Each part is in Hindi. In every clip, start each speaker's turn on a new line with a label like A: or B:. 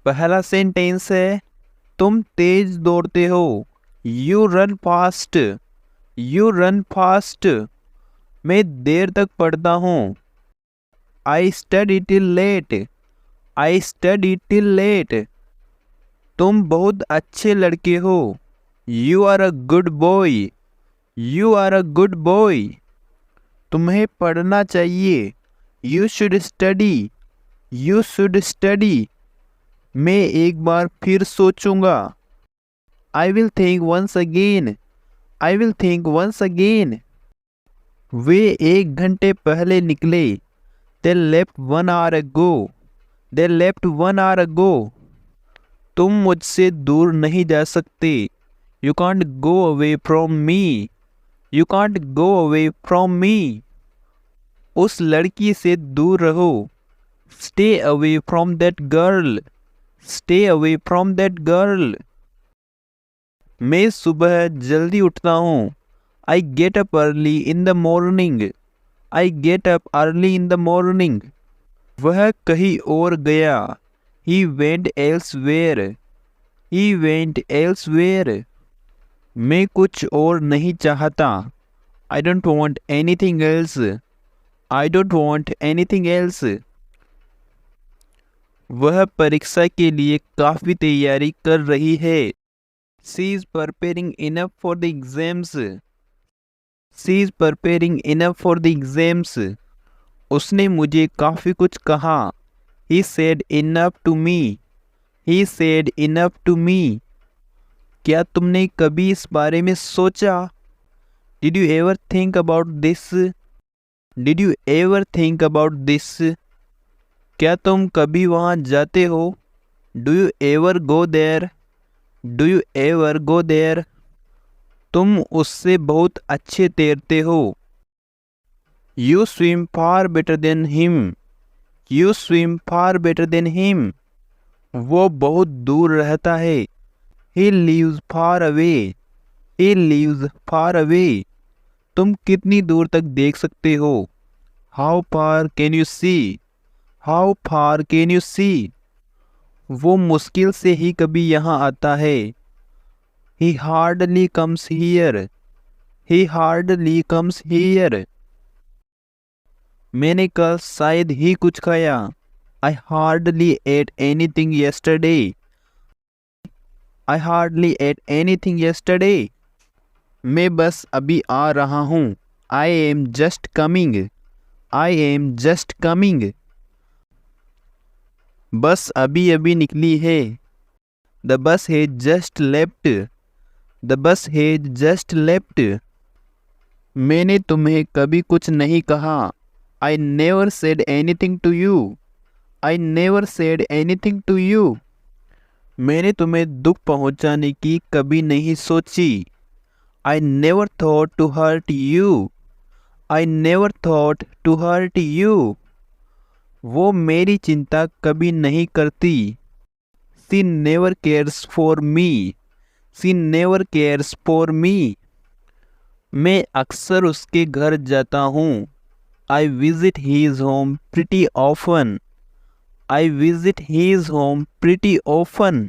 A: पहला सेंटेंस है तुम तेज दौड़ते हो। You run fast. You run fast. मैं देर तक पढ़ता हूँ। I study till late. I study till late. तुम बहुत अच्छे लड़के हो। You are a good boy. You are a good boy. तुम्हें पढ़ना चाहिए। You should study. You should study. मैं एक बार फिर सोचूंगा। I will think once again. I will think once again. वे 1 घंटे पहले निकले। They left 1 hour ago। They left 1 hour ago। तुम मुझसे दूर नहीं जा सकते। You can't go away from me. You can't go away from me. उस लड़की से दूर रहो। Stay away from that girl. Stay away from that girl. मैं सुबह जल्दी उठता हूँ। I get up early in the morning. I get up early in the morning. वह कहीं और गया। He went elsewhere. He went elsewhere. मैं कुछ और नहीं चाहता। I don't want anything else. I don't want anything else. वह परीक्षा के लिए काफ़ी तैयारी कर रही है। She is preparing enough for the exams. She is preparing enough for the exams. उसने मुझे काफ़ी कुछ कहा। He said enough to me. He said enough to me. क्या तुमने कभी इस बारे में सोचा? Did you ever think about this? Did you ever think about this? क्या तुम कभी वहाँ जाते हो? Do you ever go there? Do you ever go there? तुम उससे बहुत अच्छे तैरते हो। You swim far better than him. You swim far better than him. वो बहुत दूर रहता है। He lives far away. He lives far away. तुम कितनी दूर तक देख सकते हो? How far can you see? How far can you see? वो मुश्किल से ही कभी यहाँ आता है। He hardly comes here. He hardly comes here. मैंने कल शायद ही कुछ खाया। I hardly ate anything yesterday. I hardly ate anything yesterday. मैं बस अभी आ रहा हूँ। I am just coming. I am just coming. बस अभी अभी निकली है। The bus has just left. The bus has just left. मैंने तुम्हें कभी कुछ नहीं कहा। I never said anything to you. I never said anything to you. मैंने तुम्हें दुख पहुंचाने की कभी नहीं सोची। I never thought to hurt you. I never thought to hurt you. वो मेरी चिंता कभी नहीं करती। She never cares for me. She never cares for me. मैं अक्सर उसके घर जाता हूँ। I visit his home pretty often. I visit his home pretty often.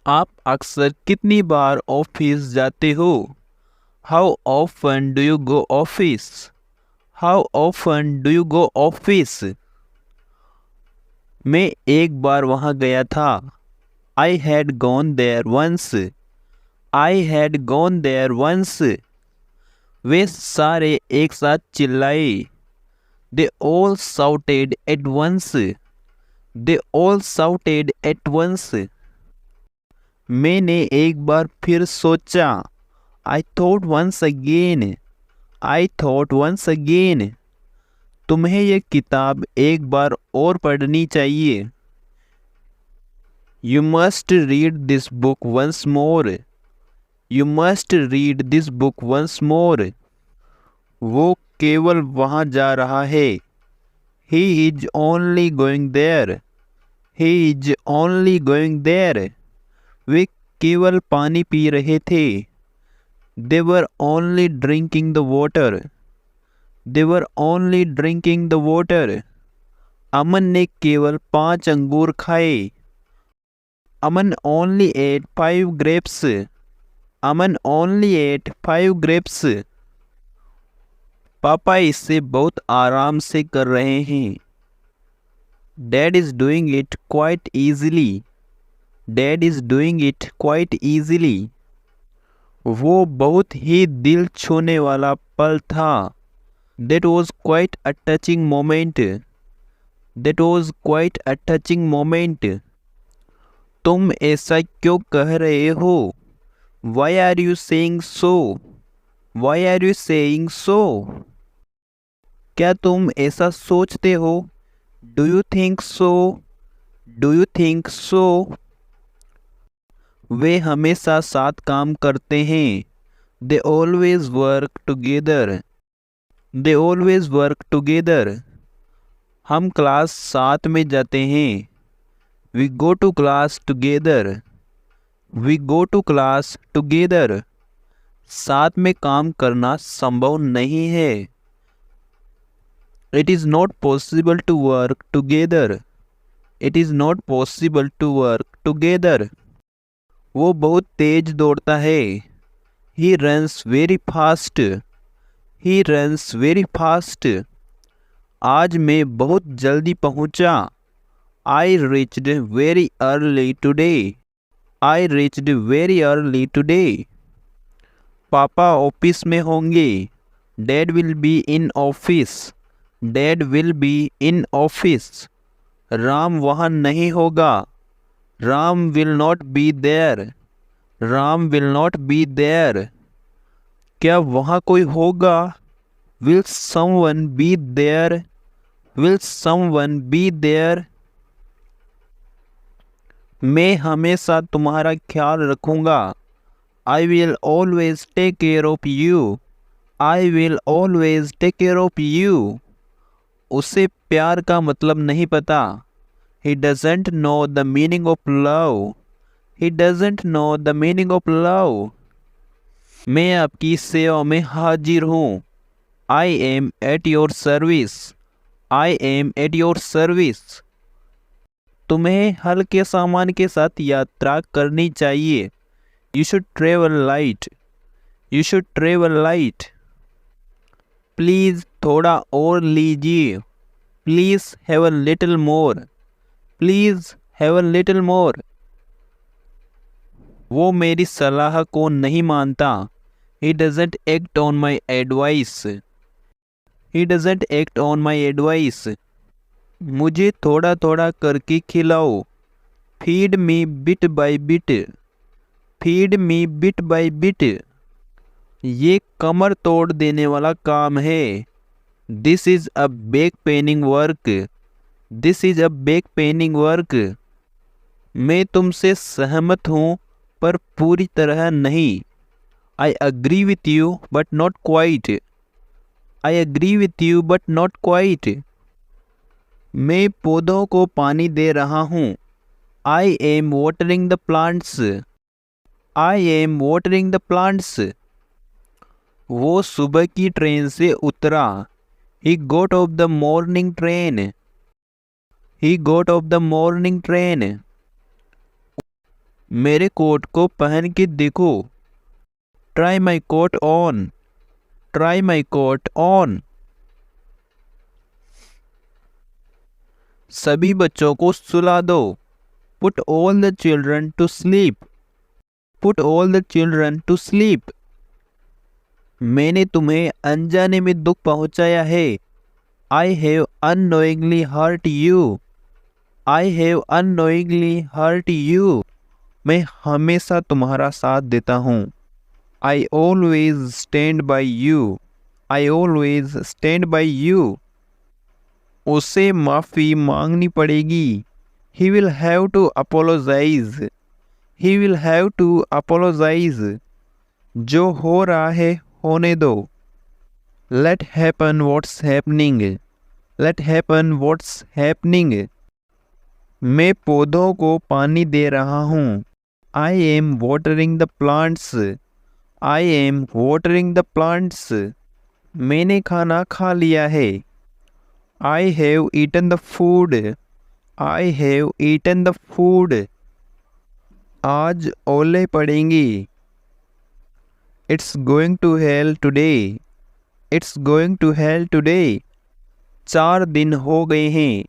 A: आप अक्सर कितनी बार ऑफिस जाते हो? How often do you go office? How often do you go office? मैं एक बार वहाँ गया था। I had gone there once. I had gone there once. वे सारे एक साथ चिल्लाए। They all shouted at once. They all shouted at once. मैंने एक बार फिर सोचा। I thought once again. I thought once again. तुम्हें यह किताब एक बार और पढ़नी चाहिए। You must read this book once more. You must read this book once more. वो केवल वहाँ जा रहा है। He is only going there. He is only going there. वे केवल पानी पी रहे थे। They were only drinking the water. They were only drinking the water. Aman ने केवल 5 अंगूर खाए। Aman only ate 5 grapes. Aman only ate 5 grapes. पापा इसे बहुत आराम से कर रहे हैं। Dad is doing it quite easily. Dad is doing it quite easily. वो बहुत ही दिल छूने वाला पल था। That was quite a touching moment. That was quite a touching moment. तुम ऐसा क्यों कह रहे हो? Why are you saying so? Why are you saying so? क्या तुम ऐसा सोचते हो? Do you think so? Do you think so? वे हमेशा साथ काम करते हैं। They always work together. They always work together. हम क्लास साथ में जाते हैं। We go to class together. We go to class together. साथ में काम करना संभव नहीं है। It is not possible to work together. It is not possible to work together. वो बहुत तेज दौड़ता है। He runs very fast. He runs very fast. आज मैं बहुत जल्दी पहुंचा। I reached very early today. I reached very early today. पापा ऑफिस में होंगे। Dad will be in office. Dad will be in office. Ram वहाँ नहीं होगा। Ram will not be there. Ram will not be there. क्या वहाँ कोई होगा? Will someone be there? Will someone be there? मैं हमेशा तुम्हारा ख्याल रखूँगा। I will always take care of you. I will always take care of you. उसे प्यार का मतलब नहीं पता। He doesn't know the meaning of love. He doesn't know the meaning of love. मैं आपकी सेवा में हाजिर हूँ। I am at your service. I am at your service. तुम्हें हल्के सामान के साथ यात्रा करनी चाहिए। You should travel light. You should travel light. Please थोड़ा और लीजिए। Please have a little more. Please have a little more. वो मेरी सलाह को नहीं मानता। He doesn't act on my advice. He doesn't act on my advice. मुझे थोड़ा थोड़ा करके खिलाओ। Feed me bit by bit. Feed me bit by bit. ये कमर तोड़ देने वाला काम है। This is a back paining work. This is a back paining work. मैं तुमसे सहमत हूँ पर पूरी तरह नहीं। I agree with you but not quite. I agree with you but not quite. मैं पौधों को पानी दे रहा हूँ। I am watering the plants. I am watering the plants. वो सुबह की ट्रेन से उतरा। He got off the morning train. He got off the morning train. मेरे कोट को पहन के देखो। Try my coat on. Try my coat on. सभी बच्चों को सुला दो। Put all the children to sleep. Put all the children to sleep. मैंने तुम्हें अनजाने में दुख पहुंचाया है। I have unknowingly hurt you. I have unknowingly hurt you. मैं हमेशा तुम्हारा साथ देता हूँ। I always stand by you. I always stand by you. उसे माफ़ी मांगनी पड़ेगी। He will have to apologize. He will have to apologize. जो हो रहा है होने दो। Let happen what's happening. Let happen what's happening. मैं पौधों को पानी दे रहा हूँ। I am watering the plants. I am watering the plants. मैंने खाना खा लिया है। I have eaten the food. I have eaten the food. आज ओले पड़ेंगे। It's going to hail today. It's going to hail today. 4 दिन हो गए हैं।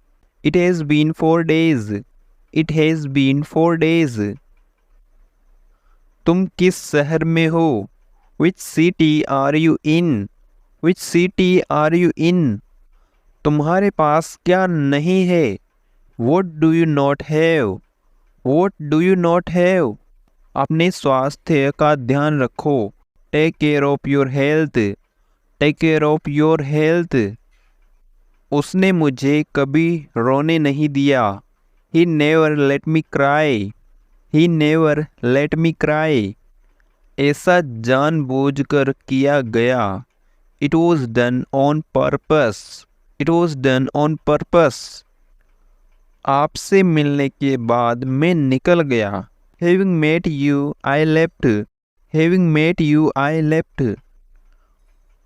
A: It has been 4 days. It has been 4 days. तुम किस शहर में हो? Which city are you in? Which city are you in? तुम्हारे पास क्या नहीं है? What do you not have? What do you not have? अपने स्वास्थ्य का ध्यान रखो। Take care of your health. Take care of your health. उसने मुझे कभी रोने नहीं दिया। He never let me cry. He never let me cry. ऐसा जानबूझकर किया गया। It was done on purpose. It was done on purpose. आपसे मिलने के बाद मैं निकल गया। Having met you I left. Having met you I left.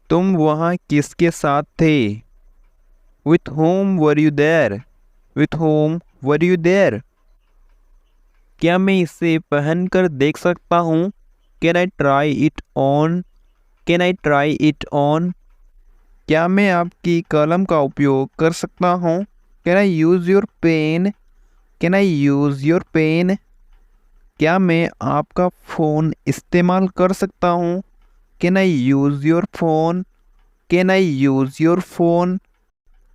A: तुम वहाँ किसके साथ थे? With whom were you there? With whom were you there? क्या मैं इसे पहनकर देख सकता हूँ? Can I try it on? Can I try it on? क्या मैं आपकी कलम का उपयोग कर सकता हूँ? Can I use your pen? Can I use your pen? क्या मैं आपका फ़ोन इस्तेमाल कर सकता हूँ? Can I use your phone? Can I use your phone?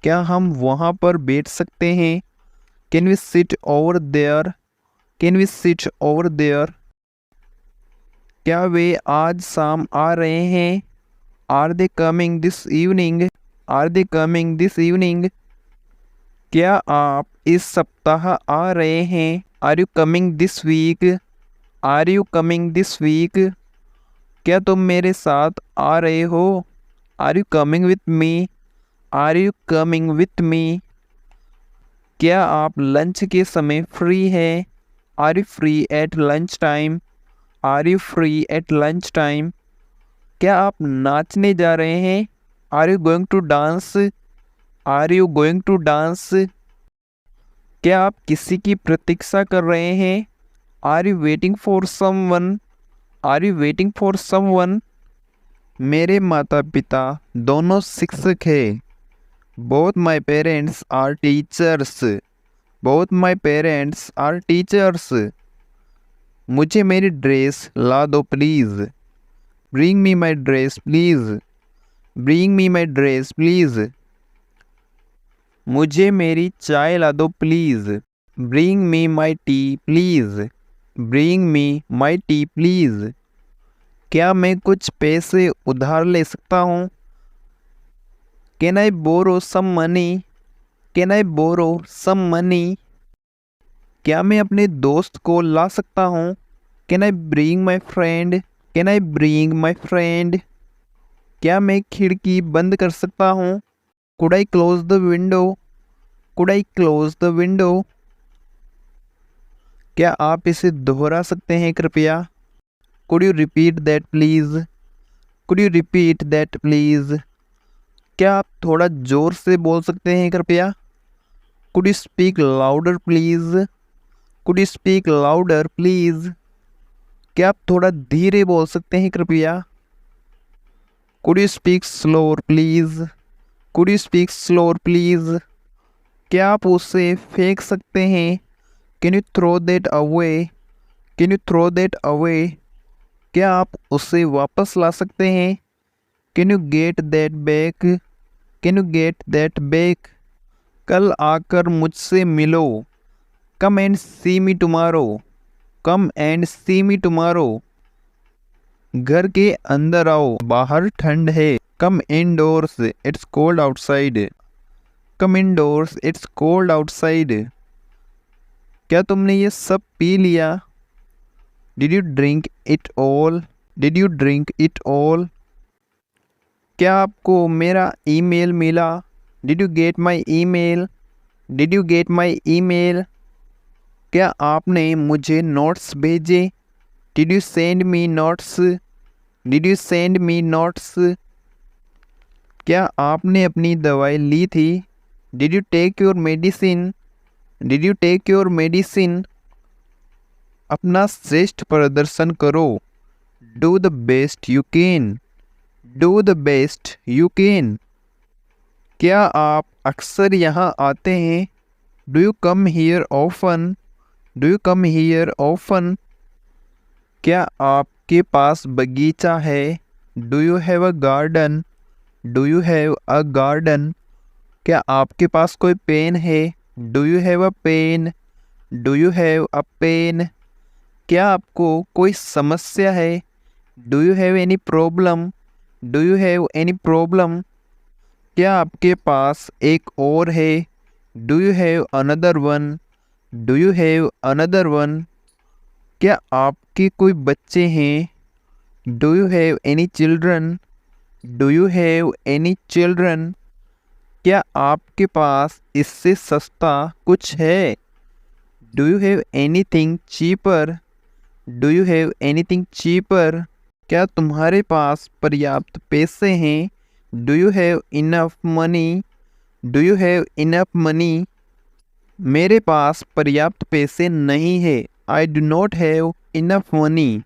A: क्या हम वहाँ पर बैठ सकते हैं? Can we sit over there? Can we sit over there? क्या वे आज शाम आ रहे हैं? Are they coming this evening? Are they coming this evening? क्या आप इस सप्ताह आ रहे हैं? Are you coming this week? Are you coming this week? क्या तुम मेरे साथ आ रहे हो? Are you coming with me? Are you coming with me? क्या आप लंच के समय फ्री हैं? Are you free at lunch time? Are you free at lunch time? क्या आप नाचने जा रहे हैं? Are you going to dance? Are you going to dance? क्या आप किसी की प्रतीक्षा कर रहे हैं? Are you waiting for someone? Are you waiting for someone? मेरे माता पिता दोनों शिक्षक हैं। Both my parents are teachers. Both my parents are teachers. मुझे मेरी ड्रेस ला दो please. Bring me my dress please. Bring me my dress please. मुझे मेरी चाय ला दो please. Bring me my tea please. Bring me my tea please. क्या मैं कुछ पैसे उधार ले सकता हूँ? Can I borrow some money? Can I borrow some money? क्या मैं अपने दोस्त को ला सकता हूँ? Can I bring my friend? Can I bring my friend? क्या मैं खिड़की बंद कर सकता हूँ? Could I close the window? Could I close the window? क्या आप इसे दोहरा सकते हैं कृपया? Could you repeat that please? Could you repeat that please? क्या आप थोड़ा ज़ोर से बोल सकते हैं कृपया? Could you speak louder please? Could you speak louder please? क्या आप थोड़ा धीरे बोल सकते हैं कृपया? Could you speak slower please? Could you speak slower please? क्या आप उसे फेंक सकते हैं? Can you throw that away? Can you throw that away? क्या आप उसे वापस ला सकते हैं? Can you get that back? Can you get that back? कल आकर मुझसे मिलो। Come and see me tomorrow. Come and see me tomorrow. घर के अंदर आओ, बाहर ठंड है। Come indoors, it's cold outside. Come indoors, it's cold outside. क्या तुमने ये सब पी लिया? Did you drink it all? Did you drink it all? क्या आपको मेरा ईमेल मिला? Did you get my email? Did you get my email? क्या आपने मुझे नोट्स भेजे? Did you send me notes? Did you send me notes? क्या आपने अपनी दवाई ली थी? Did you take your medicine? Did you take your medicine? अपना श्रेष्ठ प्रदर्शन करो। Do the best you can, do the best you can. क्या आप अक्सर यहाँ आते हैं? Do you come here often, do you come here often. क्या आपके पास बगीचा है? Do you have a garden, do you have a garden. क्या आपके पास कोई पेन है? Do you have a pen, do you have a pen. क्या आपको कोई समस्या है? Do you have any problem, do you have any problem. क्या आपके पास एक और है? Do you have another one, do you have another one. क्या आपके कोई बच्चे हैं? Do you have any children, do you have any children. क्या आपके पास इससे सस्ता कुछ है? Do you have anything cheaper, do you have anything cheaper. क्या तुम्हारे पास पर्याप्त पैसे हैं? Do you have enough money, do you have enough money. मेरे पास पर्याप्त पैसे नहीं है। I do not have enough money,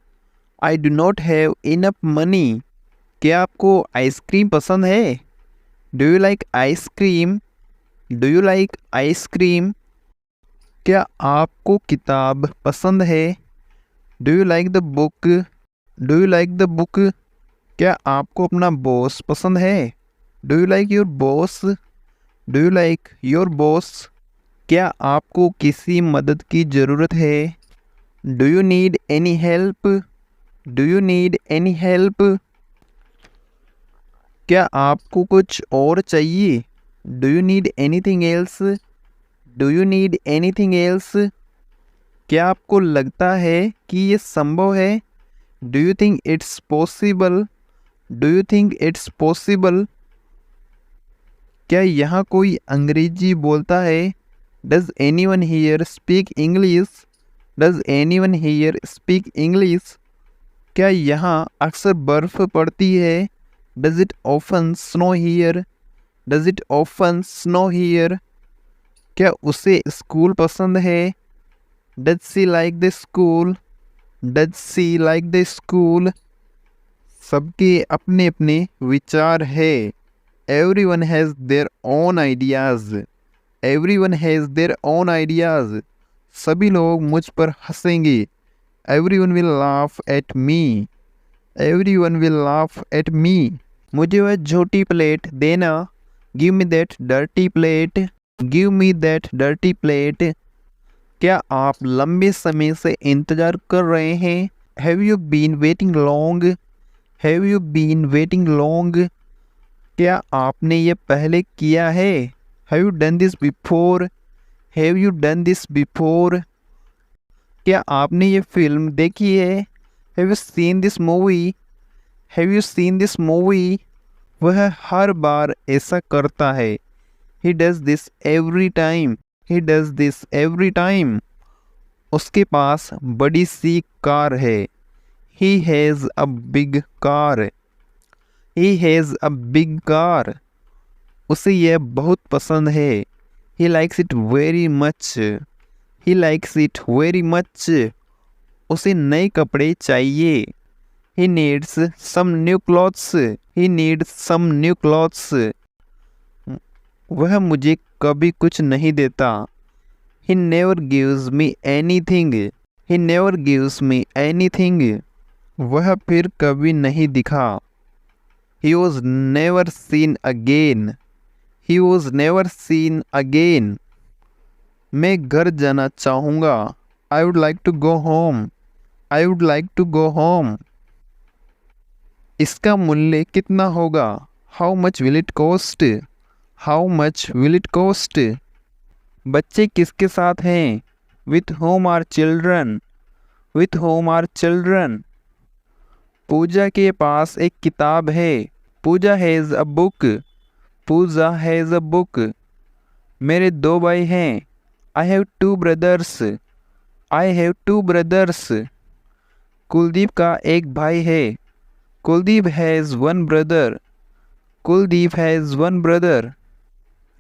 A: I do not have enough money. क्या आपको आइसक्रीम पसंद है? Do you like ice cream, do you like ice cream. क्या आपको किताब पसंद है? Do you like the book, do you like the book. क्या आपको अपना बॉस पसंद है? Do you like your boss, do you like your boss. क्या आपको किसी मदद की ज़रूरत है? Do you need any help, do you need any help. क्या आपको कुछ और चाहिए? Do you need anything else, do you need anything else. क्या आपको लगता है कि ये संभव है? Do you think it's possible, do you think it's possible. क्या यहाँ कोई अंग्रेजी बोलता है? Does any one hear speak English, does any one hear speak English. क्या यहाँ अक्सर बर्फ़ पड़ती है? Does it often snow hear, does it often snow hear. क्या उसे स्कूल पसंद है? Does she like the school, does she like the school. सबके अपने अपने विचार है। Everyone has their own ideas, everyone has their own ideas. सभी लोग मुझ पर हंसेंगे। Everyone will laugh at me, everyone will laugh at me. मुझे वह झूठी प्लेट देना। Give me that dirty plate, give me that dirty plate. क्या आप लंबे समय से इंतज़ार कर रहे हैं? Have you been waiting long, have you been waiting long. क्या आपने ये पहले किया है? Have you done this before, have you done this before. क्या आपने ये फिल्म देखी है? Have you seen this movie, have you seen this movie. वह हर बार ऐसा करता है। He does this every time, he does this every time. उसके पास बड़ी सी कार है। He has a big car, he has a big car. उसे यह बहुत पसंद है। He likes it very much, he likes it very much. उसे नए कपड़े चाहिए। He needs some new clothes, he needs some new clothes. वह मुझे कभी कुछ नहीं देता। He never gives me anything, he never gives me anything. वह फिर कभी नहीं दिखा। He was never seen again, he was never seen again. मैं घर जाना चाहूँगा। I would like to go home, I would like to go home. इसका मूल्य कितना होगा? How much will it cost, how much will it cost. बच्चे किसके साथ हैं? With whom are children, with whom are children. पूजा के पास एक किताब है। पूजा has a book, Puja has a book. मेरे दो भाई हैं। I have two brothers, I have two brothers. Kuldeep का एक भाई है। Kuldeep has one brother, Kuldeep has one brother.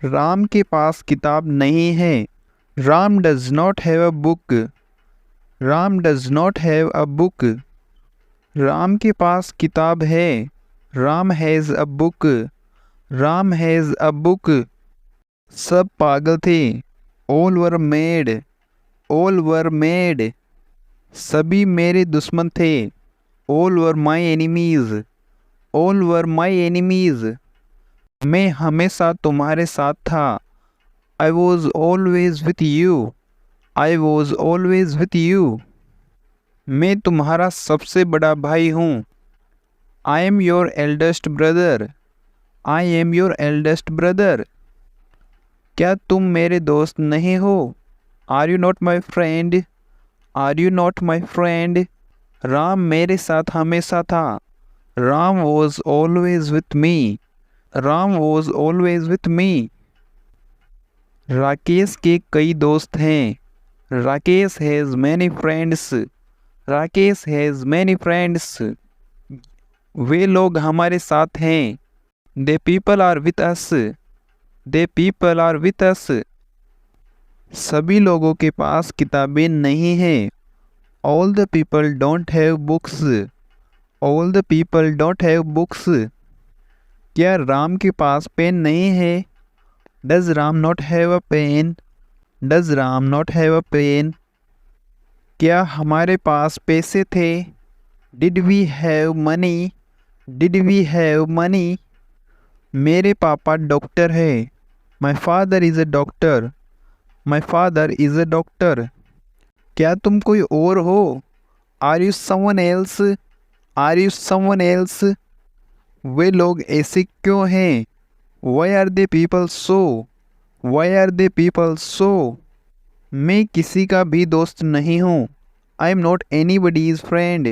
A: Ram के पास किताब नहीं है। Ram does not have a book, Ram does not have a book. Ram के पास किताब है। Ram has a book. Ram has a book. सब पागल थे। All were mad. All were mad. सभी मेरे दुश्मन थे। All were my enemies. All were my enemies. मैं हमेशा तुम्हारे साथ था। I was always with you. I was always with you. मैं तुम्हारा सबसे बड़ा भाई हूँ। I am your eldest brother. I am your eldest brother. क्या तुम मेरे दोस्त नहीं हो? Are you not my friend? Are you not my friend? Ram मेरे साथ हमेशा था। Ram was always with me. Ram was always with me. Rakesh के कई दोस्त हैं। Rakesh has many friends. Rakesh has many friends. वे लोग हमारे साथ हैं। They people are with us. They people are with us. सभी लोगों के पास किताबें नहीं हैं। All the people don't have books. All the people don't have books. क्या राम के पास पेन नहीं है? Does Ram not have a pen? Does Ram not have a pen? क्या हमारे पास पैसे थे? Did we have money? Did we have money? मेरे पापा डॉक्टर है। My father is a doctor. My father is a doctor. क्या तुम कोई और हो? Are you someone else? Are you someone else? वे लोग ऐसे क्यों हैं? Why are they people so? Why are they people so? मैं किसी का भी दोस्त नहीं हूँ। I am not anybody's friend.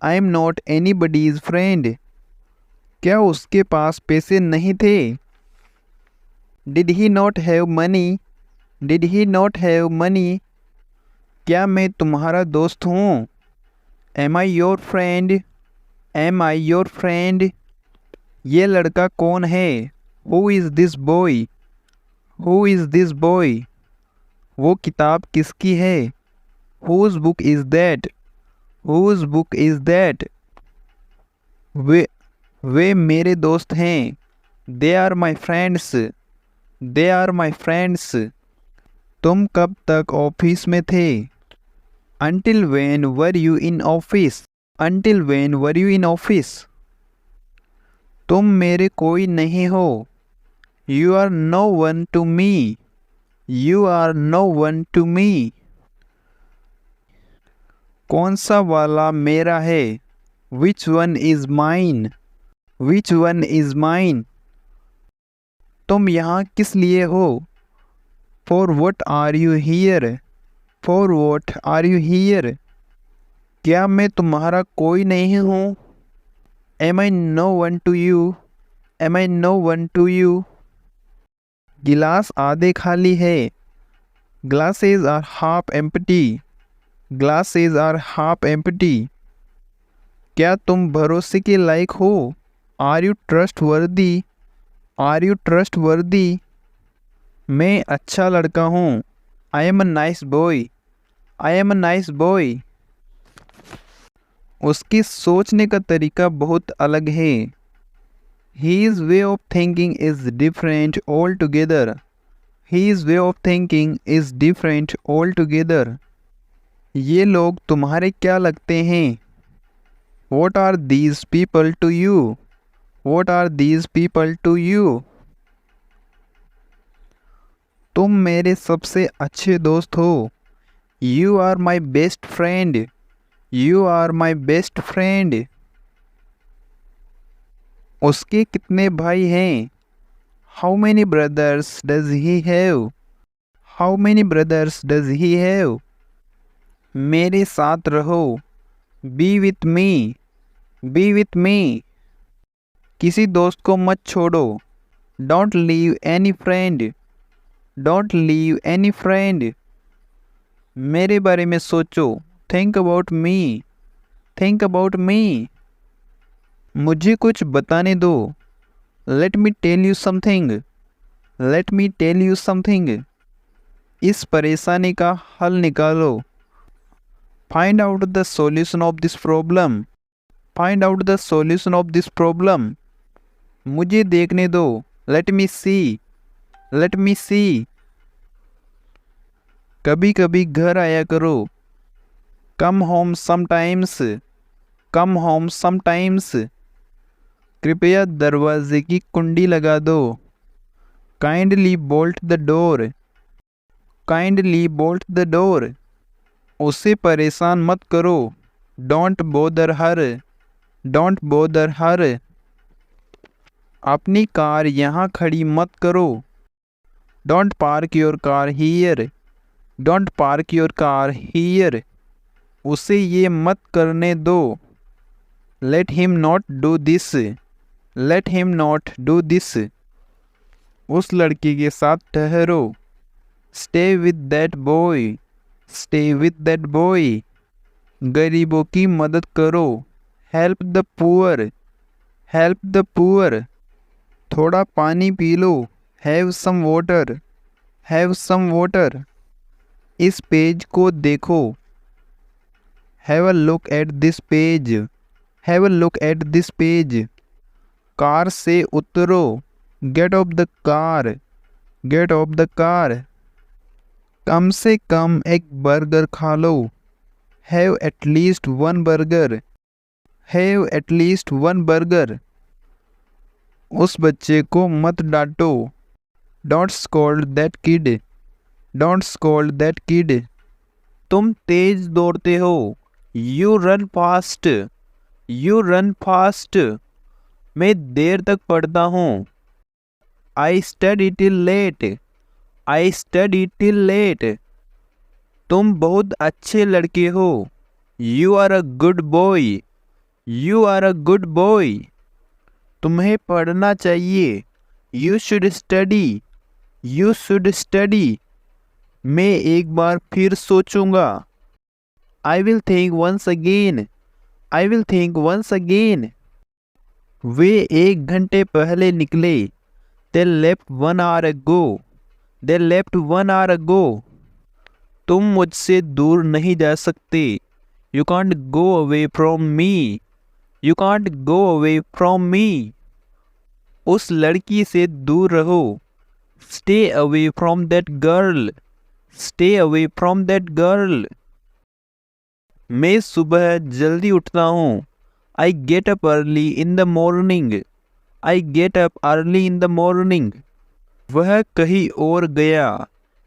A: I am not anybody's friend. क्या उसके पास पैसे नहीं थे? Did he not have money? Did he not have money? क्या मैं तुम्हारा दोस्त हूँ? Am I your friend? Am I your friend? ये लड़का कौन है? Who is this boy? Who is this boy? वो किताब किसकी है? Whose book is that? Whose book is that? वे मेरे दोस्त हैं। They are my friends. They are my friends. तुम कब तक ऑफिस में थे? Until when were you in office? Until when were you in office? तुम मेरे कोई नहीं हो। You are no one to me. You are no one to me. कौन सा वाला मेरा है? Which one is mine? Which one is mine? तुम यहाँ किस लिए हो? For what are you here? For what are you here? क्या मैं तुम्हारा कोई नहीं हूँ? Am I no one to you? Am I no one to you? गिलास आधे खाली है। Glasses are half empty. Glasses are half empty. क्या तुम भरोसे के लायक हो? Are you trustworthy? Are you trustworthy? मैं अच्छा लड़का हूँ। I am a nice boy. I am a nice boy. उसकी सोचने का तरीका बहुत अलग है। His way of thinking is different altogether. His way of thinking is different altogether. ये लोग तुम्हारे क्या लगते हैं? What are these people to you? What are these people to you? तुम मेरे सबसे अच्छे दोस्त हो। You are my best friend. You are my best friend. उसके कितने भाई हैं? How many brothers does he have? How many brothers does he have? मेरे साथ रहो। Be with me. Be with me. किसी दोस्त को मत छोड़ो। Don't leave any friend. Don't leave any friend. मेरे बारे में सोचो। Think about me. Think about me. मुझे कुछ बताने दो। Let me tell you something. Let me tell you something. इस परेशानी का हल निकालो। Find out the solution of this problem. Find out the solution of this problem. मुझे देखने दो. Let me see. Let me see. कभी कभी घर आया करो. Come home sometimes. Come home sometimes. कृपया दरवाजे की कुंडी लगा दो. Kindly bolt the door. Kindly bolt the door. उसे परेशान मत करो. Don't bother her. Don't bother her. अपनी कार यहाँ खड़ी मत करो. Don't park your car here. Don't park your car here. उसे ये मत करने दो. Let him not do this. Let him not do this. उस लड़के के साथ ठहरो. Stay with that boy. Stay with that boy. गरीबों की मदद करो. Help the poor. Help the poor. थोड़ा पानी P low. Have some water. Have some water. इस पेज को देखो. Have a look at this page. Have a look at this page. Car से उतरो. Get off the car. Get off the car. कम से कम एक बर्गर खा लो. Have at least one burger. Have at least one burger. उस बच्चे को मत डांटो. Don't scold that kid. Don't scold that kid. तुम तेज दौड़ते हो. You run fast. You run fast. मैं देर तक पढ़ता हूँ. I study till late. I study till late. तुम बहुत अच्छे लड़के हो. You are a good boy. You are a good boy. तुम्हें पढ़ना चाहिए. You should study. You should study. मैं एक बार फिर सोचूंगा. I will think once again. I will think once again. वे 1 घंटे पहले निकले. They left 1 hour ago. They left 1 hour ago. तुम मुझसे दूर नहीं जा सकते. You can't go away from me. You can't go away from me. उस लड़की से दूर रहो. Stay away from that girl. Stay away from that girl. मैं सुबह जल्दी उठता हूँ. I get up early in the morning. I get up early in the morning. वह कहीं और गया.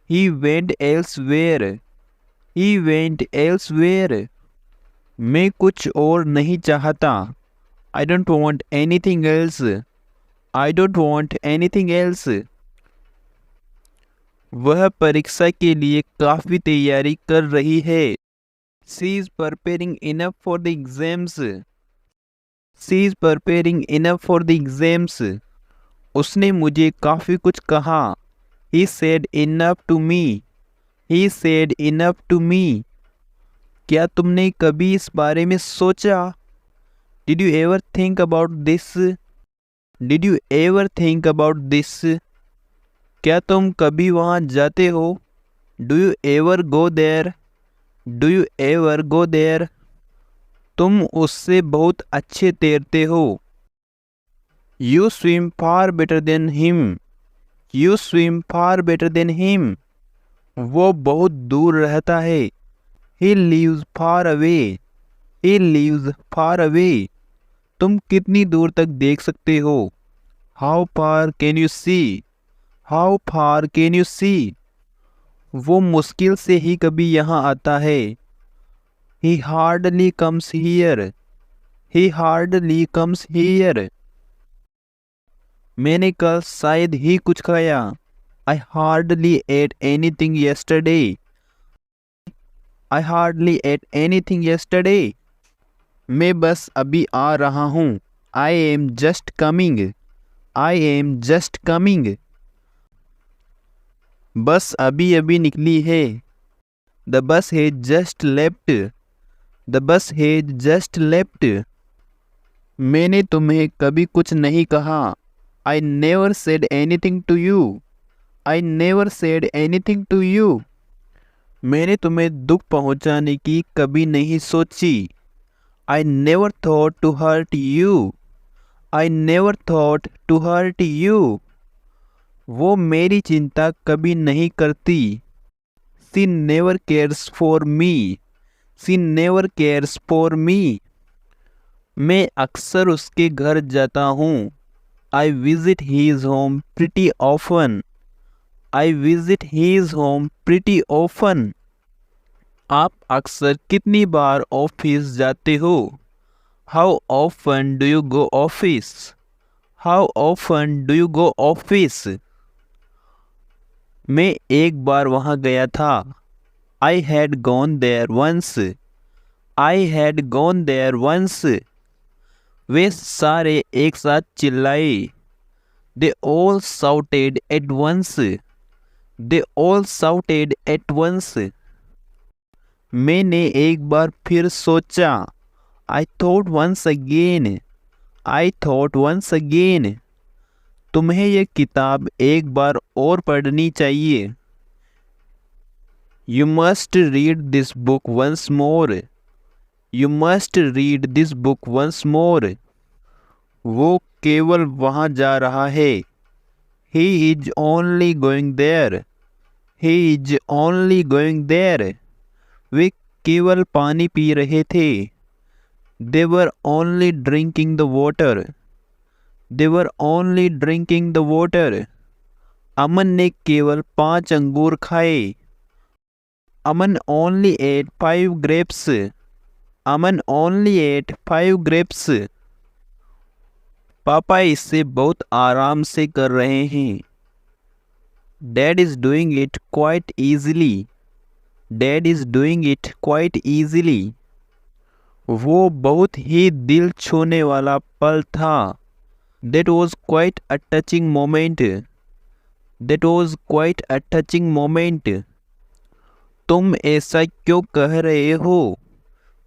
A: He went elsewhere. He went elsewhere. मैं कुछ और नहीं चाहता. I don't want anything else. I don't want anything else. वह परीक्षा के लिए काफी तैयारी कर रही है. She is preparing enough for the exams. She is preparing enough for the exams. उसने मुझे काफी कुछ कहा. He said enough to me. He said enough to me. क्या तुमने कभी इस बारे में सोचा? Did you ever think about this? Did you ever think about this? क्या तुम कभी वहाँ जाते हो? Do you ever go there? Do you ever go there? तुम उससे बहुत अच्छे तैरते हो. You swim far better than him. You swim far better than him. वो बहुत दूर रहता है. He lives far away. He lives far away. तुम कितनी दूर तक देख सकते हो? How far can you see? How far can you see? वो मुश्किल से ही कभी यहाँ आता है. He hardly comes here. He hardly comes here. मैंने कल शायद ही कुछ खाया. I hardly ate anything yesterday. I hardly ate anything yesterday. मैं बस अभी आ रहा हूँ. I am just coming. I am just coming. बस अभी अभी निकली है. The bus has just left. The bus has just left. मैंने तुम्हें कभी कुछ नहीं कहा. I never said anything to you. I never said anything to you. मैंने तुम्हें दुख पहुंचाने की कभी नहीं सोची। I never thought to hurt you. I never thought to hurt you. वो मेरी चिंता कभी नहीं करती। She never cares for me. She never cares for me. मैं अक्सर उसके घर जाता हूँ। I visit his home pretty often. I visit his home pretty often. आप अक्सर कितनी बार ऑफिस जाते हो? How often do you go office? How often do you go office? मैं एक बार वहाँ गया था। I had gone there once. I had gone there once. वे सारे एक साथ चिल्लाए। They all shouted at once. They all shouted at once. मैंने एक बार फिर सोचा। I thought once again. I thought once again. तुम्हें यह किताब एक बार और पढ़नी चाहिए। You must read this book once more. You must read this book once more. वो केवल वहाँ जा रहा है। He is only going there. He is only going there. वे केवल पानी पी रहे थे। They were only drinking the water. They were only drinking the water. Aman ने केवल 5 अंगूर खाए। Aman only ate 5 grapes. Aman only ate 5 grapes. पापा इसे बहुत आराम से कर रहे हैं। Dad is doing it quite easily. Dad is doing it quite easily. वो बहुत ही दिल छूने वाला पल था। That was quite a touching moment. That was quite a touching moment. तुम ऐसा क्यों कह रहे हो?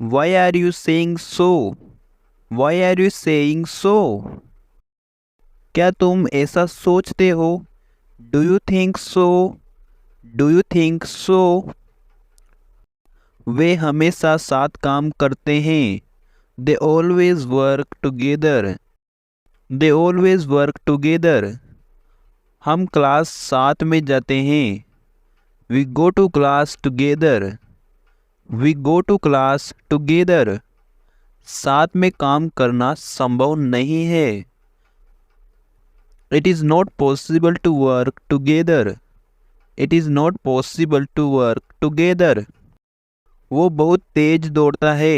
A: Why are you saying so? Why are you saying so? क्या तुम ऐसा सोचते हो? Do you think so? Do you think so? वे हमेशा साथ काम करते हैं। They always work together. They always work together. हम क्लास साथ में जाते हैं। We go to class together. We go to class together. साथ में काम करना संभव नहीं है। It is not possible to work together. It is not possible to work together. वो बहुत तेज दौड़ता है।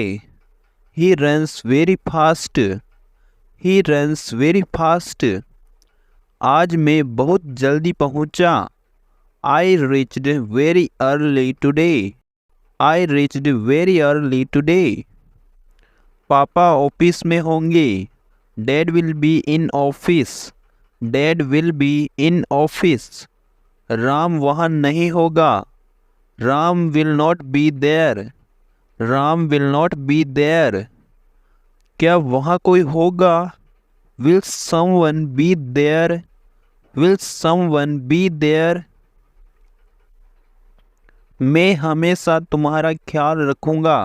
A: He runs very fast. He runs very fast. आज मैं बहुत जल्दी पहुंचा। I reached very early today. I reached very early today. पापा ऑफिस में होंगे। Dad will be in office. Dad will be in office. Ram वहाँ नहीं होगा। Ram will not be there. Ram will not be there. क्या वहाँ कोई होगा? Will someone be there? Will someone be there? मैं हमेशा तुम्हारा ख्याल रखूँगा।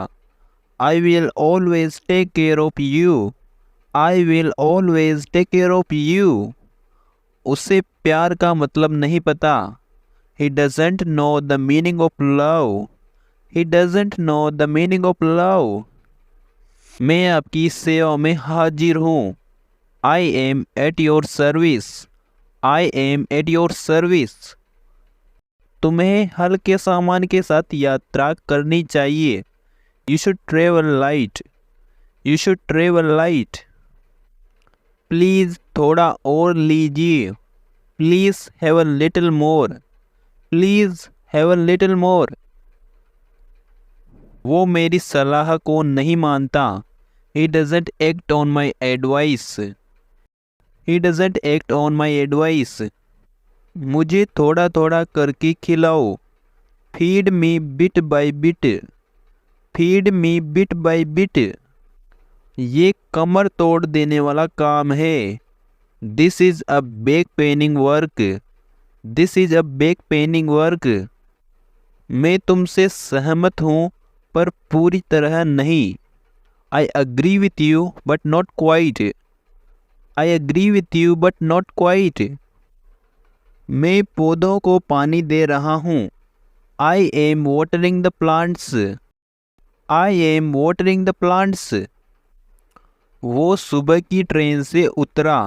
A: I will always take care of you. I will always take care of you. उसे प्यार का मतलब नहीं पता। He doesn't know the meaning of love. He doesn't know the meaning of love. मैं आपकी सेवा में हाजिर हूँ। I am at your service. I am at your service. तुम्हें हल्के सामान के साथ यात्रा करनी चाहिए। You should travel light. You should travel light. Please थोड़ा और लीजिए। Please have a little more. Please have a little more. वो मेरी सलाह को नहीं मानता। He doesn't act on my advice. He doesn't act on my advice. मुझे थोड़ा थोड़ा करके खिलाओ। Feed me bit by bit. Feed me bit by bit. ये कमर तोड़ देने वाला काम है। This is a back paining work. This is a back paining work. मैं तुमसे सहमत हूँ पर पूरी तरह नहीं। I agree with you but not quite. I agree with you but not quite. मैं पौधों को पानी दे रहा हूँ। I am watering the plants. I am watering the plants. वो सुबह की ट्रेन से उतरा।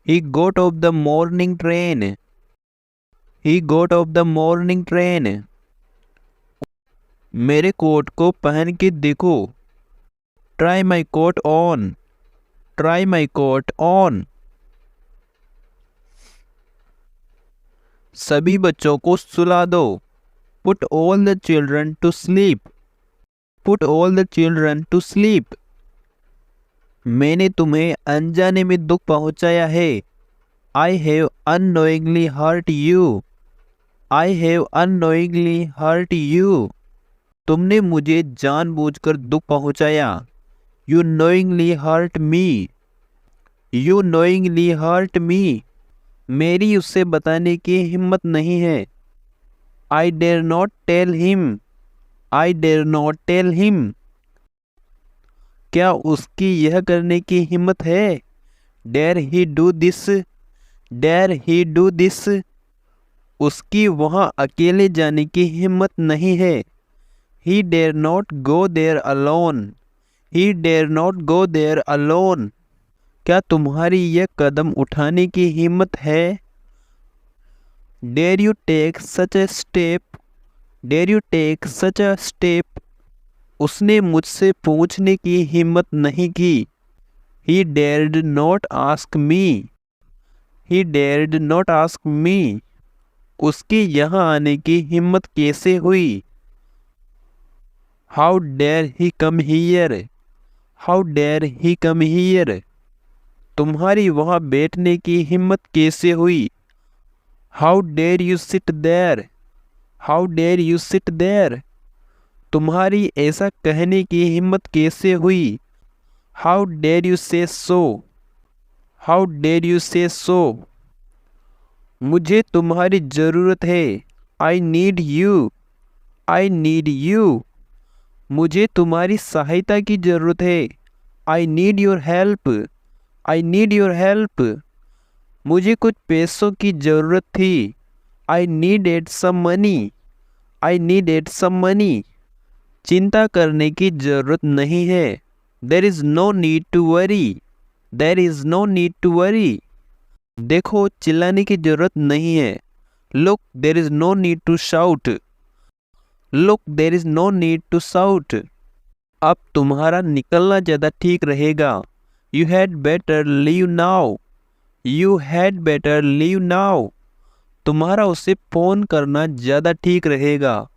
A: He got off the morning train. He got off the morning train. मेरे कोट को पहन के देखो। Try my coat on. Try my coat on. सभी बच्चों को सुला दो। Put all the children to sleep. Put all the children to sleep. मैंने तुम्हें अनजाने में दुख पहुंचाया है। I have unknowingly hurt you. I have unknowingly hurt you. तुमने मुझे जानबूझकर दुख पहुंचाया। You knowingly hurt me. You knowingly hurt me. मेरी उससे बताने की हिम्मत नहीं है। I dare not tell him. I dare not tell him. क्या उसकी यह करने की हिम्मत है? Dare he do this. Dare he do this. उसकी वहाँ अकेले जाने की हिम्मत नहीं है। He dare not go there alone. He dare not go there alone. क्या तुम्हारी यह कदम उठाने की हिम्मत है? Dare you take such a step. Dare you take such a step. उसने मुझसे पूछने की हिम्मत नहीं की। He dared not ask me. He dared not ask me. उसकी यहाँ आने की हिम्मत कैसे हुई? How dare he come here. How dare he come here. तुम्हारी वहाँ बैठने की हिम्मत कैसे हुई? How dare you sit there. How dare you sit there. तुम्हारी ऐसा कहने की हिम्मत कैसे हुई? हाउ डेयर यू से सो। हाउ डेयर यू से सो। मुझे तुम्हारी ज़रूरत है। I need you. I need you. मुझे तुम्हारी सहायता की ज़रूरत है। I need your help. I need your help. मुझे कुछ पैसों की ज़रूरत थी। I needed some money. I needed some money. चिंता करने की ज़रूरत नहीं है। There is no need to worry. There is no need to worry. देखो चिल्लाने की ज़रूरत नहीं है। Look there is no need to shout. Look there is no need to shout. अब तुम्हारा निकलना ज़्यादा ठीक रहेगा। You had better leave now. You had better leave now. तुम्हारा उसे फ़ोन करना ज़्यादा ठीक रहेगा।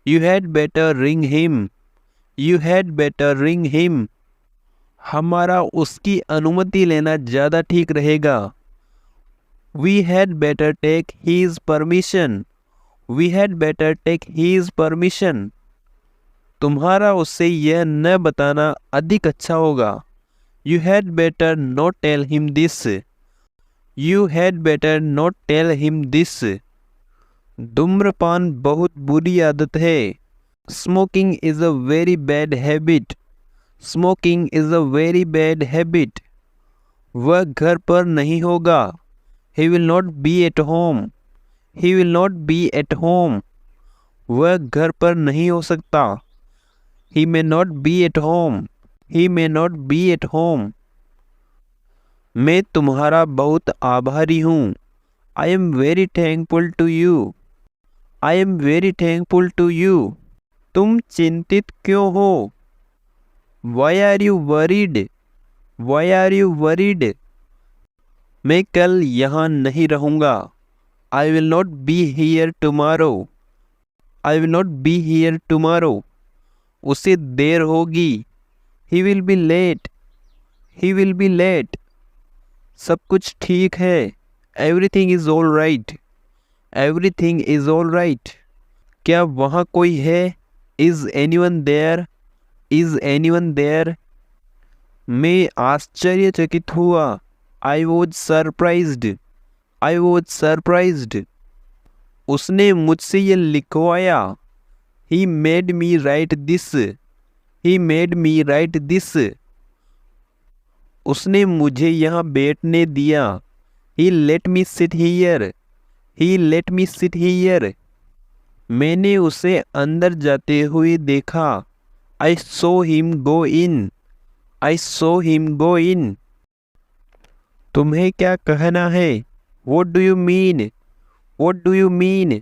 A: You had better ring him. You had better ring him. हमारा उसकी अनुमति लेना ज़्यादा ठीक रहेगा। We had better take his permission. We had better take his permission. तुम्हारा उससे यह न बताना अधिक अच्छा होगा। You had better not tell him this. You had better not tell him this. धूम्रपान बहुत बुरी आदत है। Smoking is a very bad habit. Smoking is a very bad habit. वह घर पर नहीं होगा। He will not be at home. He will not be at home. वह घर पर नहीं हो सकता। He may not be at home. He may not be at home. मैं तुम्हारा बहुत आभारी हूँ। I am very thankful to you. I am very thankful to you. तुम चिंतित क्यों हो? Why are you worried? Why are you worried? मैं कल यहाँ नहीं रहूँगा। I will not be here tomorrow. I will not be here tomorrow. उसे देर होगी। He will be late. He will be late. सब कुछ ठीक है। Everything is all right. Everything is all right. क्या वहाँ कोई है? Is anyone there? Is anyone there? मैं आश्चर्यचकित हुआ। I was surprised. I was surprised. उसने मुझसे ये लिखवाया। He made me write this. He made me write this. उसने मुझे यहाँ बैठने दिया. He let me sit here. He let me sit here. मैंने उसे अंदर जाते हुए देखा. I saw him go in. I saw him go in. तुम्हें क्या कहना है? What do you mean? What do you mean?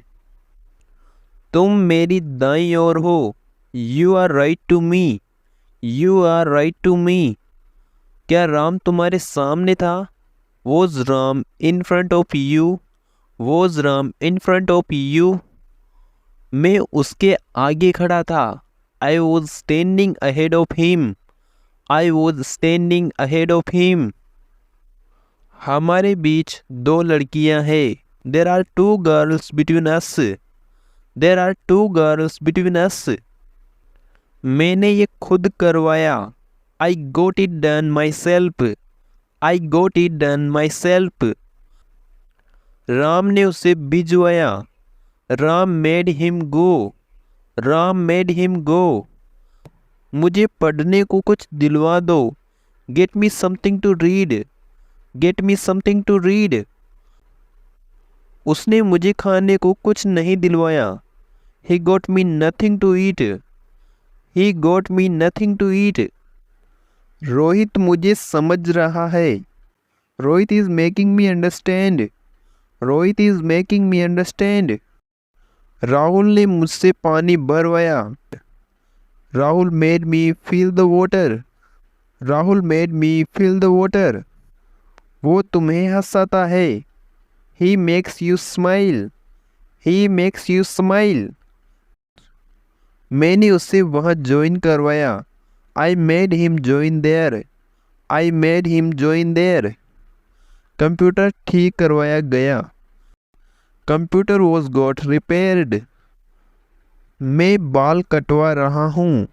A: तुम मेरी दाईं ओर हो. You are right to me. You are right to me. क्या राम तुम्हारे सामने था? Was Ram in front of you? Was Ram in front of you? मैं उसके आगे खड़ा था. I was standing ahead of him. I was standing ahead of him. हमारे बीच दो लड़कियां हैं. There are two girls between us. There are two girls between us. मैंने ये खुद करवाया. I got it done myself. I got it done myself. Ram ने उसे भिजवाया. Ram made him go. Ram made him go. मुझे पढ़ने को कुछ दिलवा दो. Get me something to read. Get me something to read. उसने मुझे खाने को कुछ नहीं दिलवाया. He got me nothing to eat. He got me nothing to eat. Rohit मुझे समझ रहा है. Rohit is making me understand. Rohit is making me understand. Rahul ने मुझसे पानी भरवाया. Rahul made me fill the water. Rahul made me fill the water. वो तुम्हें हंसाता है. He makes you smile. He makes you smile. मैंने उसे वहाँ ज्वाइन करवाया. I made him join there. I made him join there. Computer ठीक करवाया गया. Computer was got repaired. मैं बाल कटवा रहा हूँ.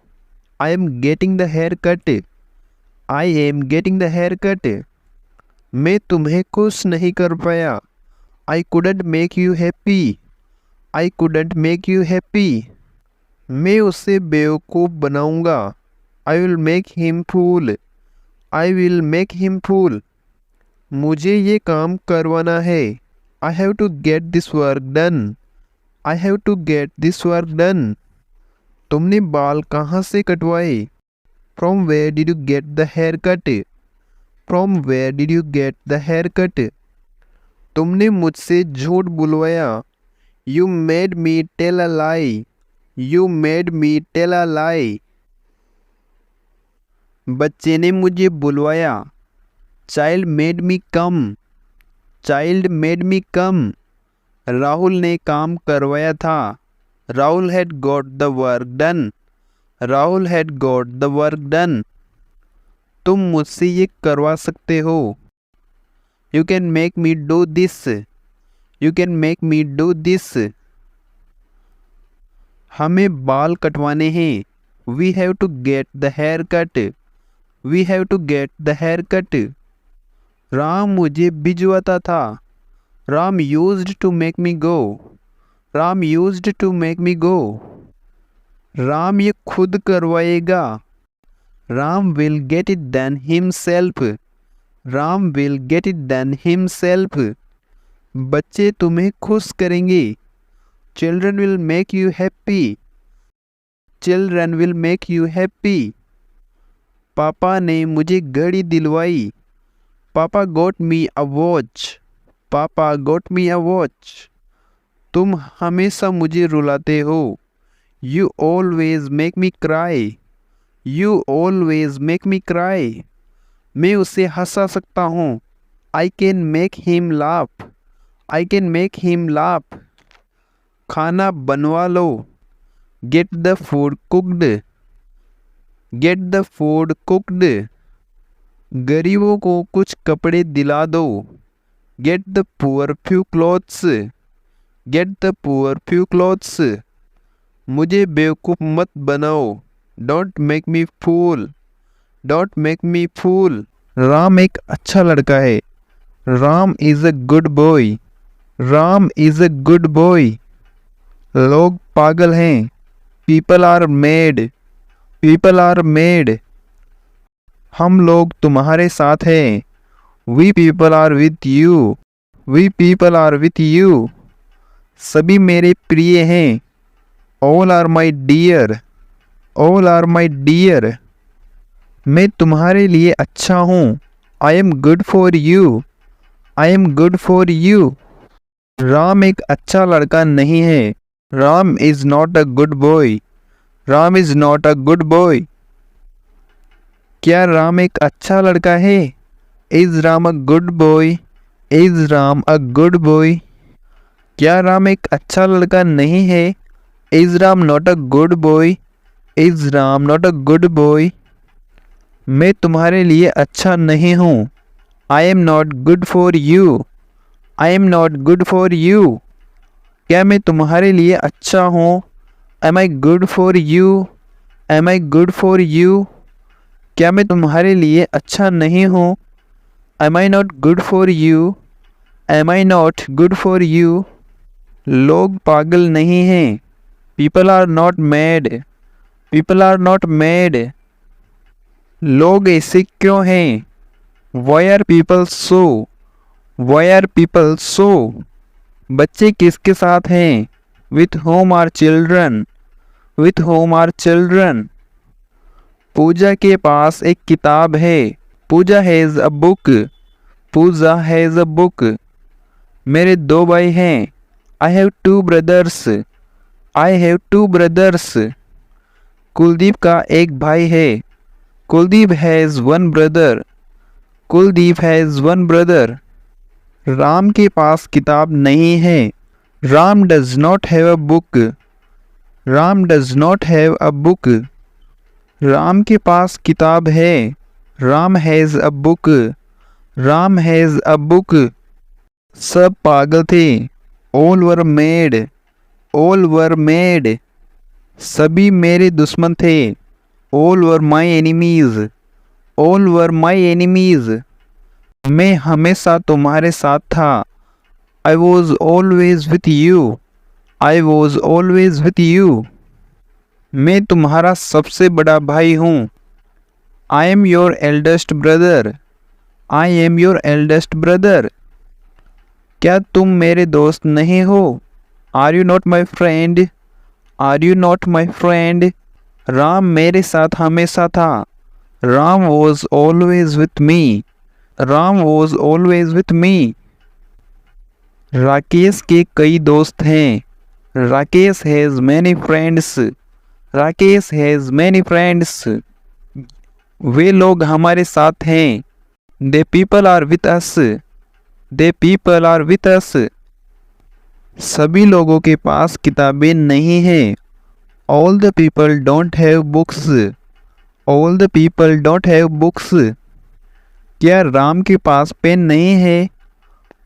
A: I am getting the haircut. I am getting the haircut. मैं तुम्हें खुश नहीं कर पाया. I couldn't make you happy. I couldn't make you happy. मैं उसे बेवकूफ़ बनाऊंगा. I will make him fool. I will make him fool. मुझे ये काम करवाना है. I have to get this work done. I have to get this work done. तुमने बाल कहाँ से कटवाए? From where did you get the haircut? From where did you get the haircut? तुमने मुझसे झूठ बुलवाया. You made me tell a lie. You made me tell a lie. बच्चे ने मुझे बुलवाया. Child made me come. Child made me come. Rahul ने काम करवाया था. Rahul had got the work done. Rahul had got the work done. तुम मुझसे ये करवा सकते हो. You can make me do this. You can make me do this. हमें बाल कटवाने हैं. We have to get the haircut. We have to get the haircut. Ram मुझे भिजवाता था. Ram used to make me go. Ram used to make me go. Ram ये खुद करवाएगा. Ram will get it done himself. Ram will get it done himself. बच्चे तुम्हें खुश करेंगे. Children will make you happy. Children will make you happy. पापा ने मुझे घड़ी दिलवाई. पापा got me a watch. पापा got me a watch. तुम हमेशा मुझे रुलाते हो. You always make me cry. You always make me cry. मैं उसे हंसा सकता हूँ. I can make him laugh. I can make him laugh. खाना बनवा लो. Get the food cooked. Get the food cooked. गरीबों को कुछ कपड़े दिला दो. Get the poor few clothes. Get the poor few clothes. मुझे बेवकूफ़ मत बनाओ. Don't make me fool. Don't make me fool. Ram एक अच्छा लड़का है. Ram is a good boy. Ram is a good boy. लोग पागल हैं. People are mad, people are mad. हम लोग तुम्हारे साथ हैं। We people are with you, we people are with you. सभी मेरे प्रिय हैं। All are my dear, all are my dear. मैं तुम्हारे लिए अच्छा हूँ। I am good for you, I am good for you. Ram एक अच्छा लड़का नहीं है। Ram is not a good boy, Ram is not a good boy. क्या राम एक अच्छा लड़का है? Is Ram a good boy, is Ram a good boy. क्या राम एक अच्छा लड़का नहीं है? Is Ram not a good boy, is Ram not a good boy. मैं तुम्हारे लिए अच्छा नहीं हूँ। I am not good for you, I am not good for you. क्या मैं तुम्हारे लिए अच्छा हूँ? Am I good for you, am I good for you. क्या मैं तुम्हारे लिए अच्छा नहीं हूँ? Am I not good for you, am I not good for you. लोग पागल नहीं हैं। People are not mad, people are not mad. लोग ऐसे क्यों हैं? Why are people so, why are people so. बच्चे किसके साथ हैं? With whom are children, with whom are children. पूजा के पास एक किताब है। पूजा has a book, Puja has a book. मेरे दो भाई हैं। I have two brothers, I have two brothers. Kuldeep का एक भाई है। Kuldeep has one brother, Kuldeep has one brother. Ram के पास किताब नहीं है। Ram does not have a book, Ram does not have a book. Ram के पास किताब है। Ram has a book, Ram has a book. सब पागल थे। All were mad, all were mad. सभी मेरे दुश्मन थे। All were my enemies, all were my enemies. मैं हमेशा तुम्हारे साथ था। I was always with you, I was always with you. मैं तुम्हारा सबसे बड़ा भाई हूँ। I am your eldest brother, I am your eldest brother. क्या तुम मेरे दोस्त नहीं हो? Are you not my friend, are you not my friend. Ram मेरे साथ हमेशा था। Ram was always with me, Ram was always with me. Rakesh के कई दोस्त हैं। Rakesh has many friends, Rakesh has many friends. वे लोग हमारे साथ हैं। They people are with us, they people are with us. सभी लोगों के पास किताबें नहीं हैं। All the people don't have books, all the people don't have books. क्या राम के पास पेन नहीं है?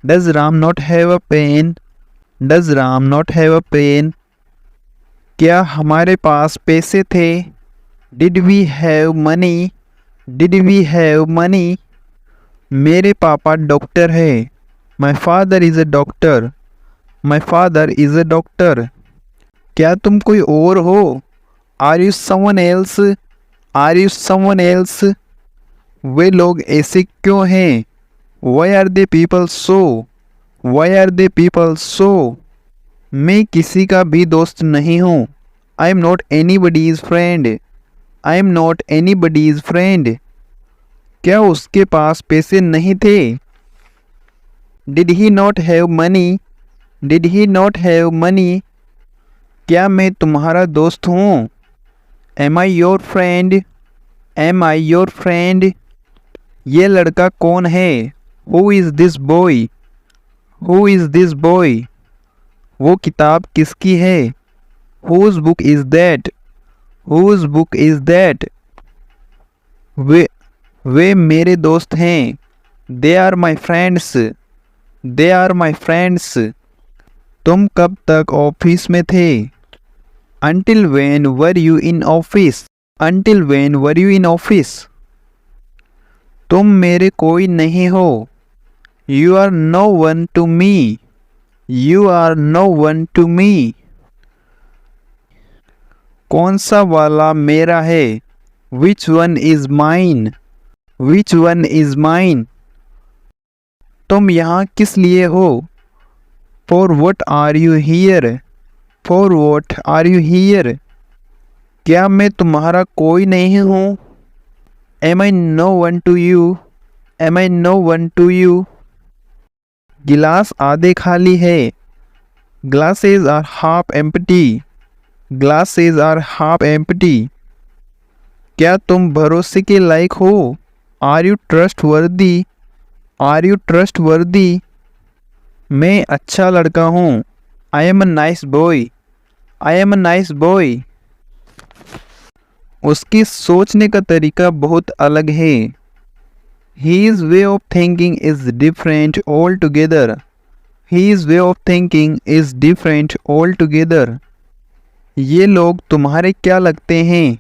A: Does Ram not have a pen, does Ram not have a pen. क्या हमारे पास पैसे थे? Did we have money, did we have money. मेरे पापा डॉक्टर है। My father is a doctor, my father is a doctor. क्या तुम कोई और हो? Are you someone else, are you someone else. वे लोग ऐसे क्यों हैं? Why are they people so, why are they people so. मैं किसी का भी दोस्त नहीं हूँ। I am not anybody's friend, I am not anybody's friend. क्या उसके पास पैसे नहीं थे? Did he not have money, did he not have money. क्या मैं तुम्हारा दोस्त हूँ? Am I your friend, am I your friend. ये लड़का कौन है? Who is this boy, who is this boy. वो किताब किसकी है? Whose book is that, whose book is that. वे मेरे दोस्त हैं। They are my friends, they are my friends. तुम कब तक ऑफिस में थे? Until when were you in office, until when were you in office। तुम मेरे कोई नहीं हो। You are no one to me, you are no one to me। कौन सा वाला मेरा है? Which one is mine? Which one is mine? तुम यहाँ किस लिए हो? For what are you here? For what are you here? क्या मैं तुम्हारा कोई नहीं हूँ? Am I no one to you? Am I no one to you? गिलास आधे खाली है। Glasses are half empty. Glasses are half empty. क्या तुम भरोसे के लायक हो? Are you trustworthy? Are you trust वर्दी? मैं अच्छा लड़का हूँ। I am a nice boy. I am a nice boy. उसकी सोचने का तरीका बहुत अलग है। His way of thinking is different altogether. His way of thinking is different altogether. ये लोग तुम्हारे क्या लगते हैं?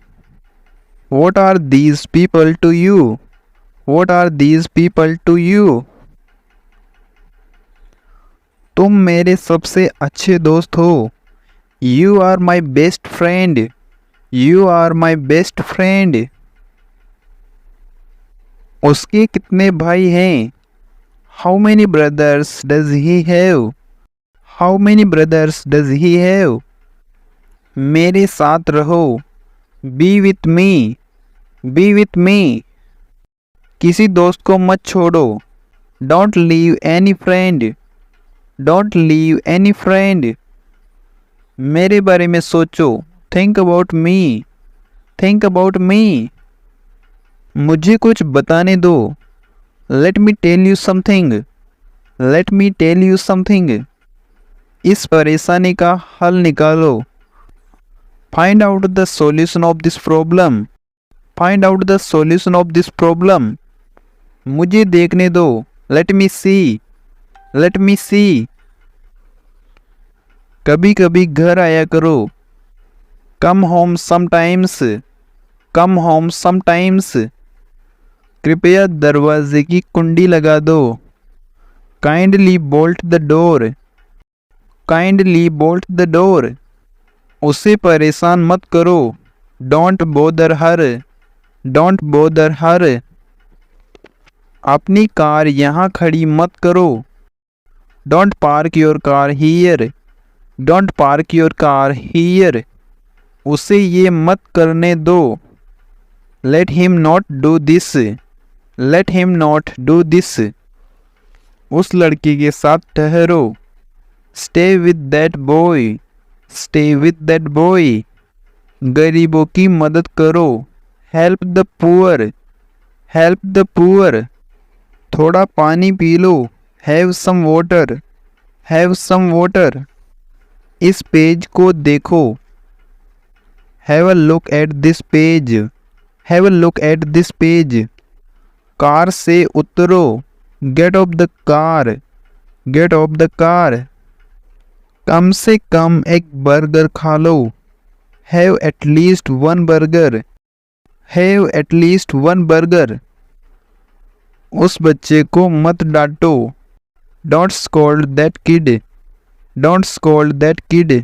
A: What are these people to you? What are these people to you? तुम मेरे सबसे अच्छे दोस्त हो। You are my best friend. You are my best friend. उसके कितने भाई हैं? How many brothers does he have? How many brothers does he have? मेरे साथ रहो। Be with me. Be with me. किसी दोस्त को मत छोड़ो। Don't leave any friend. Don't leave any friend. मेरे बारे में सोचो। Think about me. Think about me. मुझे कुछ बताने दो। Let me tell you something. Let me tell you something. इस परेशानी का हल निकालो। Find out the solution of this problem. Find out the solution of this problem. मुझे देखने दो। Let me see. Let me see. कभी कभी घर आया करो। Come home sometimes. Come home sometimes. कृपया दरवाजे की कुंडी लगा दो। Kindly bolt the door. Kindly bolt the door. उसे परेशान मत करो। Don't bother her. Don't bother her. अपनी कार यहाँ खड़ी मत करो। Don't park your car here. Don't park your car here. उसे ये मत करने दो। Let him not do this. Let him not do this. उस लड़के के साथ ठहरो। Stay with that boy. Stay with that boy. गरीबों की मदद करो। Help the poor. Help the poor. थोड़ा पानी P low. Have some water. Have some water. इस पेज को देखो। Have a look at this page. Have a look at this page. Car से उतरो। Get off the car. Get off the car. कम से कम एक बर्गर खा लो। Have at least one burger. Have at least one burger. उस बच्चे को मत डांटो। Don't scold that kid. Don't scold that kid.